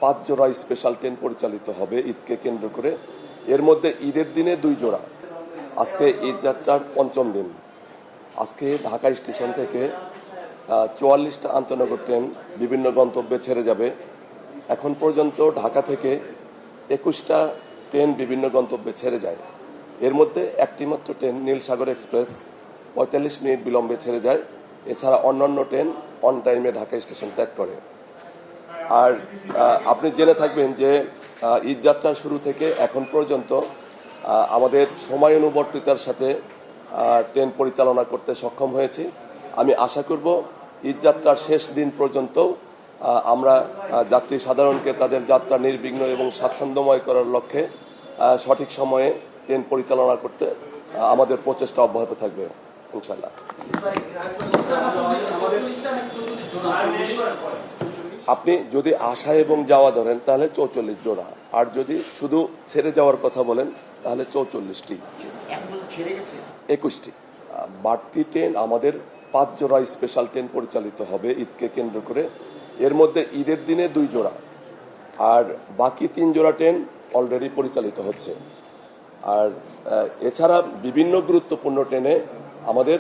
5 জোড়া special train পরিচালিত হবে ঈদকে কেন্দ্র করে। এর মধ্যে ঈদের দিনে 2 জোড়া। আজকে ঈদ যাত্রার 5ম দিন। আজকে ঢাকা স্টেশন থেকে 44টা আন্তনগর ট্রেন বিভিন্ন গন্তব্যে ছেড়ে যাবে। এখন পর্যন্ত ঢাকা থেকে 21টা ট্রেন বিভিন্ন গন্তব্যে ছেড়ে যায়। এর মধ্যে একটি মাত্র ট্রেন নীলসাগর এক্সপ্রেস 45 মিনিট বিলম্বে ছেড়ে যায়। এছাড়া অন্যান্য ট্রেন অন টাইমে ঢাকা স্টেশন ত্যাগ করে। আর আপনি জেনে থাকবেন যে ঈদ যাত্রা শুরু থেকে এখন পর্যন্ত আমাদের সময়ানুবর্তিতার সাথে ট্রেন পরিচালনা করতে সক্ষম হয়েছি। আমি আশা করব ঈদ যাত্রার শেষ দিন পর্যন্ত আমরা যাত্রী সাধারণকে তাদের যাত্রা নির্বিঘ্ন এবং স্বাচ্ছন্দ্যময় করার লক্ষ্যে সঠিক সময়ে ট্রেন পরিচালনা করতে আমাদের প্রচেষ্টা অব্যাহত থাকবে ইনশাআল্লাহ। আপনি যদি আসা এবং যাওয়া ধরেন তাহলে 44 জোড়া, আর যদি শুধু ছেড়ে যাওয়ার কথা বলেন তাহলে 44টি, 21টি। বাড়তি ট্রেন আমাদের 5 জোড়া স্পেশাল ট্রেন পরিচালিত হবে ঈদকে কেন্দ্র করে। এর মধ্যে ঈদের দিনে 2 জোড়া, আর বাকি 3 জোড়া ট্রেন অলরেডি পরিচালিত হচ্ছে। আর এছাড়া বিভিন্ন গুরুত্বপূর্ণ ট্রেনে আমাদের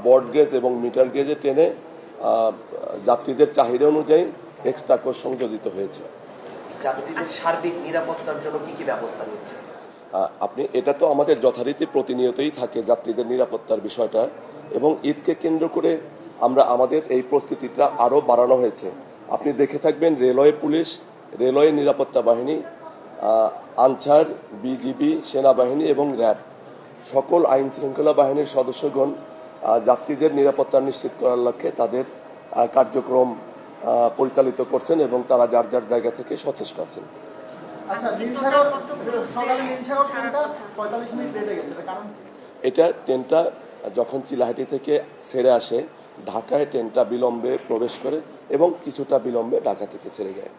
বর্ড গেজ এবং মিটার গেজের ট্রেনে যাত্রীদের চাহিদা অনুযায়ী এক্সট্রা কোচ সংযোজিত হয়েছে। যাত্রীদের সার্বিক নিরাপত্তার জন্য কি কি ব্যবস্থা নিচ্ছে? আপনি এটা তো আমাদের যথারীতি প্রতিনিয়তই থাকে যাত্রীদের নিরাপত্তার বিষয়টা, এবং ঈদকে কেন্দ্র করে আমরা আমাদের এই প্রস্তুতিটা আরও বাড়ানো হয়েছে। আপনি দেখে থাকবেন রেলওয়ে পুলিশ, রেলওয়ে নিরাপত্তা বাহিনী, আনসার, বিজিবি, সেনাবাহিনী এবং র্যাব সকল আইন শৃঙ্খলা বাহিনীর সদস্যগণ যাত্রীদের নিরাপত্তা নিশ্চিত করার লক্ষ্যে তাদের কার্যক্রম পরিচালিত করছেন এবং তারা যার যার জায়গা থেকে সচেষ্ট আছেন। এটা ট্রেনটা যখন চিলাহাটি থেকে ছেড়ে আসে ঢাকায় ট্রেনটা বিলম্বে প্রবেশ করে এবং কিছুটা বিলম্বে ঢাকা থেকে ছেড়ে যায়।